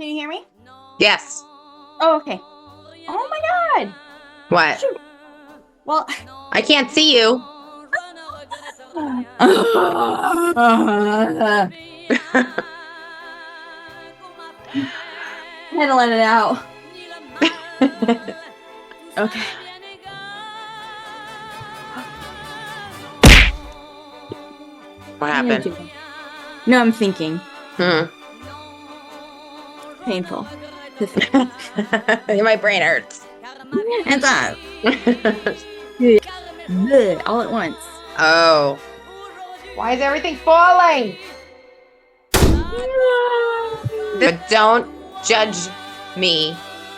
Can you hear me? Yes. Oh, okay. Oh my God. What? Shoot. Well, I can't see you. I had to let it out. Okay. What happened? No, I'm thinking. Hmm. Painful. My brain hurts. And all at once. Oh. Why is everything falling? But don't judge me.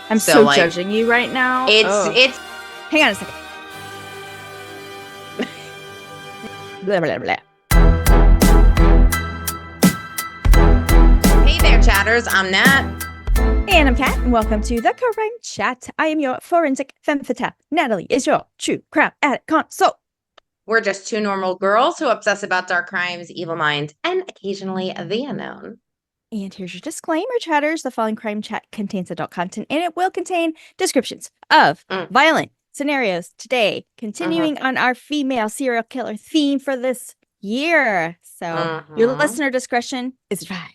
I'm so judging you right now. It's Hang on a second. Blah, blah, blah. Hey there, chatters. I'm Nat. And I'm Kat, and welcome to the Crime Chat. I am your forensic femme fatale. Natalie is your true crime addict consult. We're just two normal girls who obsess about dark crimes, evil mind, and occasionally the unknown. And here's your disclaimer, chatters. The following crime chat contains adult content, and it will contain descriptions of violent scenarios today, continuing on our female serial killer theme for this year. So your listener discretion is advised.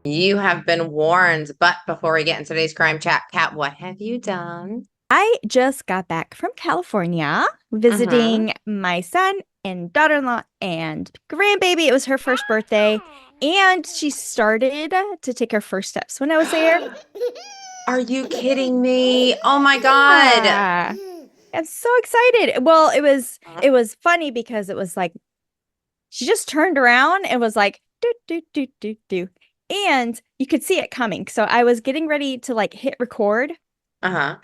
You have been warned, but before we get into today's crime chat, Kat, what have you done? I just got back from California visiting my son and daughter-in-law and grandbaby. It was her first birthday, and she started to take her first steps when I was there. Are you kidding me? Oh my God. Yeah. I'm so excited. Well, it was funny because it was like she just turned around and was like do do do do do. And you could see it coming. So I was getting ready to like hit record. Uh-huh.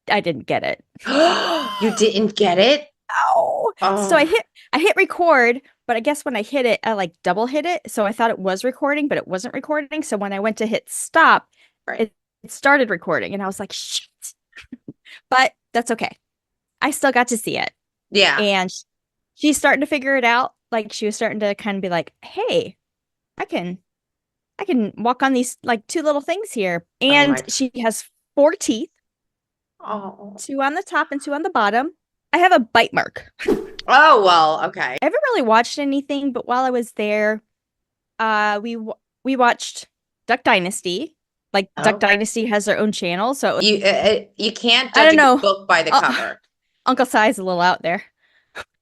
I didn't get it. You didn't get it? Oh. So I hit record, but I guess when I hit it, I like double hit it. So I thought it was recording, but it wasn't recording. So when I went to hit stop, it started recording and I was like, shit. But that's okay. I still got to see it. Yeah. And she's starting to figure it out. Like she was starting to kind of be like, hey, I can walk on these like two little things here. And she has 4 teeth. Oh. 2 on the top and 2 on the bottom. I have a bite mark. Oh, well, okay. I haven't really watched anything, but while I was there, we watched Duck Dynasty. Like Duck Dynasty has their own channel, so you can't judge a book by the cover. Uncle Si is a little out there.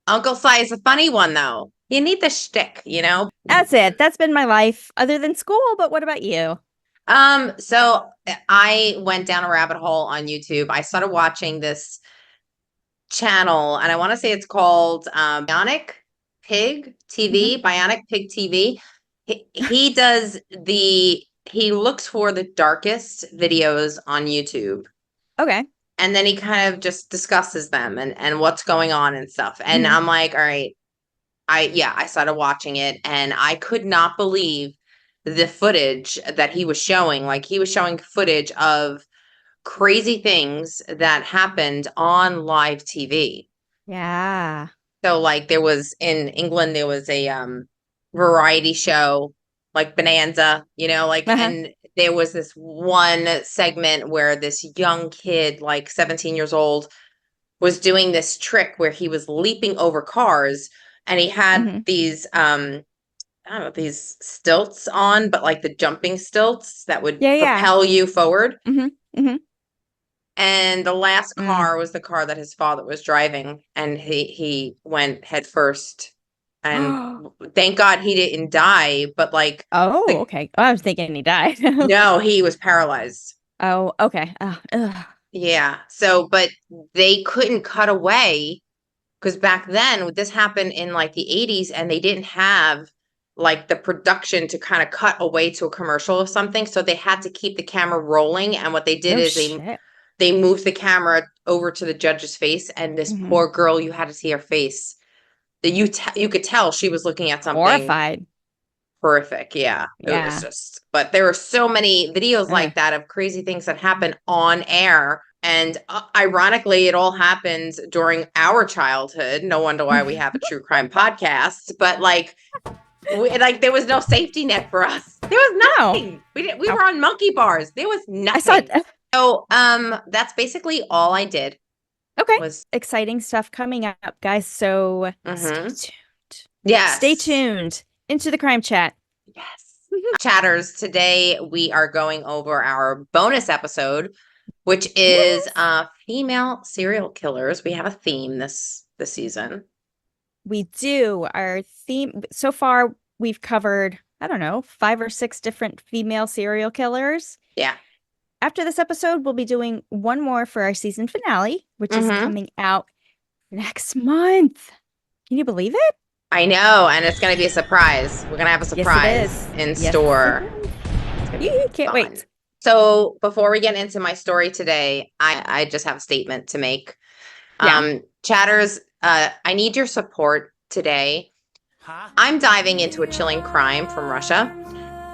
Uncle Si is a funny one, though. You need the shtick, you know? That's it. That's been my life, other than school. But what about you? So I went down a rabbit hole on YouTube. I started watching this channel, and I want to say it's called Bionic Pig TV. Bionic Pig TV. He looks for the darkest videos on YouTube. Okay. And then he kind of just discusses them and what's going on and stuff. And I'm like, all right. I started watching it, and I could not believe the footage that he was showing. Like, he was showing footage of crazy things that happened on live TV. Yeah. So, like, there was in England, there was a variety show, like Bonanza, you know, like, and there was this one segment where this young kid, like 17 years old, was doing this trick where he was leaping over cars. And he had these, I don't know, these stilts on, but like the jumping stilts that would propel you forward. And the last car was the car that his father was driving. And he went head first. And thank God he didn't die. But like, okay. I was thinking he died. No, he was paralyzed. Oh, okay. Yeah. So, but they couldn't cut away. Because back then, this happened in like the 80s, and they didn't have like the production to kind of cut away to a commercial or something. So they had to keep the camera rolling. And what they did is they moved the camera over to the judge's face, and this poor girl, you had to see her face. That you could tell she was looking at something horrified. Horrific. Yeah. It was just, but there were so many videos like that of crazy things that happen on air. And ironically, it all happened during our childhood. No wonder why we have a true crime podcast. But like there was no safety net for us. There was nothing. We were on monkey bars. There was nothing. So that's basically all I did. Okay. Exciting stuff coming up, guys. So stay tuned. Yes. Stay tuned into the crime chat. Yes. Chatters, today we are going over our bonus episode, which is female serial killers. We have a theme this season. We do. Our theme so far, we've covered, I don't know, 5 or 6 different female serial killers. Yeah. After this episode, we'll be doing one more for our season finale, which is coming out next month. Can you believe it? I know, and it's going to be a surprise. We're going to have a surprise in store. Can't wait. So before we get into my story today, I just have a statement to make. Chatters, I need your support today. I'm diving into a chilling crime from Russia,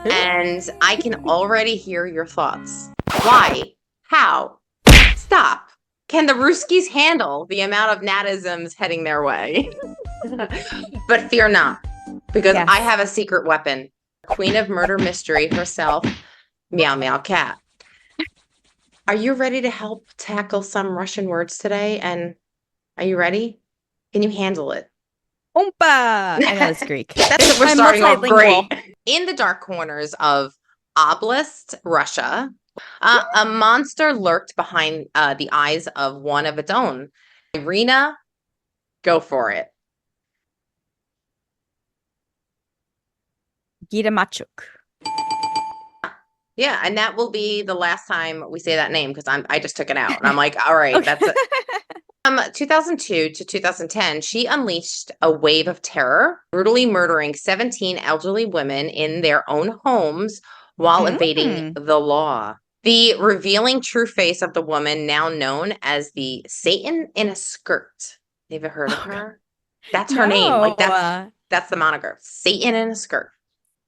and I can already hear your thoughts. Why? How? Stop. Can the Ruskies handle the amount of Natisms heading their way? But fear not, because I have a secret weapon. Queen of murder mystery herself, Meow Meow Cat. Are you ready to help tackle some Russian words today? And are you ready? Can you handle it? Oompa! I know it's Greek. That's what we're starting off great. In the dark corners of Oblast, Russia, a monster lurked behind the eyes of one of its own. Irina, go for it. Gaidamachuk. Yeah, and that will be the last time we say that name, because I just took it out. And I'm like, all right, that's it. 2002 to 2010, she unleashed a wave of terror, brutally murdering 17 elderly women in their own homes while evading the law. The revealing true face of the woman, now known as the Satan in a Skirt. Have you heard of her? That's her name. Like that's the moniker. Satan in a Skirt.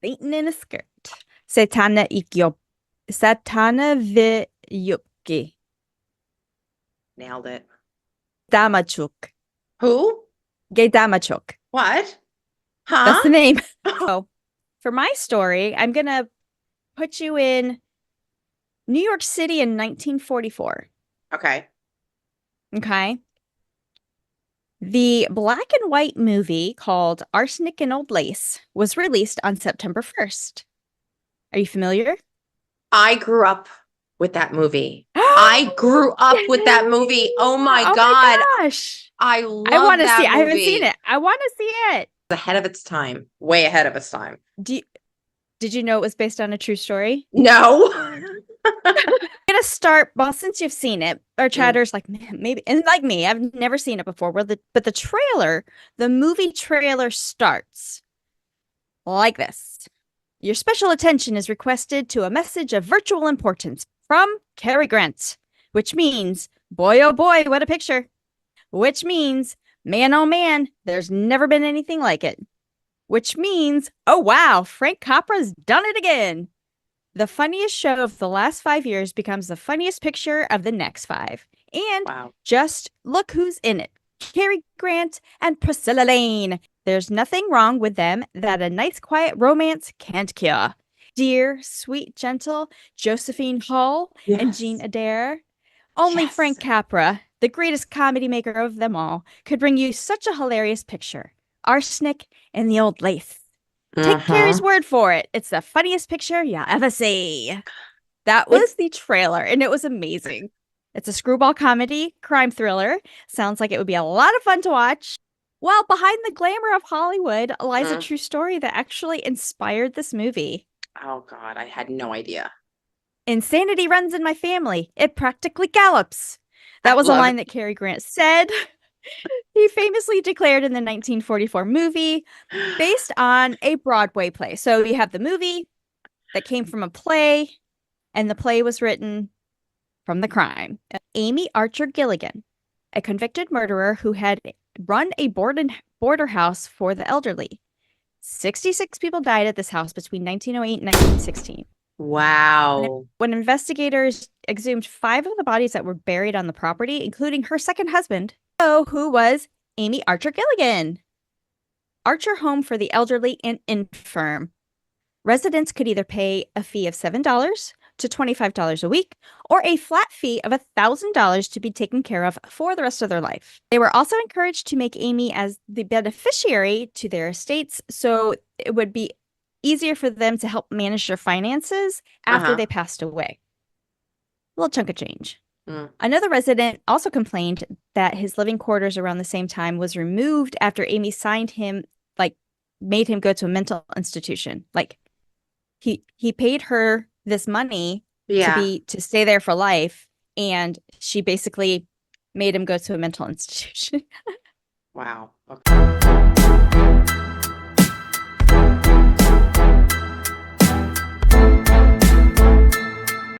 Satan in a Skirt. Satana v yupki. Nailed it. Gaidamachuk. Who? Gaidamachuk. What? Huh? That's the name. So, for my story, I'm going to put you in New York City in 1944. Okay. Okay. The black and white movie called Arsenic and Old Lace was released on September 1st. Are you familiar? I grew up with that movie. I grew up with that movie. Oh my God. My gosh. I want to see it. I haven't seen it. I want to see it. Ahead of its time. Way ahead of its time. Did you know it was based on a true story? No. I'm gonna start. Well, since you've seen it, our chatters like maybe, and like me, I've never seen it before. But the movie trailer starts like this: your special attention is requested to a message of virtual importance from Cary Grant, which means, boy oh boy, what a picture! Which means, man oh man, there's never been anything like it. Which means, oh wow, Frank Capra's done it again. The funniest show of the last 5 years becomes the funniest picture of the next 5. And just look who's in it. Cary Grant and Priscilla Lane. There's nothing wrong with them that a nice quiet romance can't cure. Dear, sweet, gentle Josephine Hull and Jean Adair. Only Frank Capra, the greatest comedy maker of them all, could bring you such a hilarious picture. Arsenic and the Old Lace. Take Cary's word for it. It's the funniest picture you'll ever see. That was the trailer, and it was amazing. It's a screwball comedy, crime thriller. Sounds like it would be a lot of fun to watch. Well, behind the glamour of Hollywood lies a true story that actually inspired this movie. Oh, God, I had no idea. Insanity runs in my family. It practically gallops. That was a line that Cary Grant said. He famously declared in the 1944 movie based on a Broadway play. So you have the movie that came from a play, and the play was written from the crime. Amy Archer-Gilligan, a convicted murderer who had run a border house for the elderly. 66 people died at this house between 1908 and 1916. Wow. When investigators exhumed 5 of the bodies that were buried on the property, including her second husband, who was Amy Archer-Gilligan. Archer Home for the Elderly and Infirm. Residents could either pay a fee of $7 to $25 a week, or a flat fee of $1,000 to be taken care of for the rest of their life. They were also encouraged to make Amy as the beneficiary to their estates, so it would be easier for them to help manage their finances after they passed away. A little chunk of change. Another resident also complained that his living quarters around the same time was removed after Amy signed him, made him go to a mental institution. He paid her this money to stay there for life, and she basically made him go to a mental institution. Wow. Okay.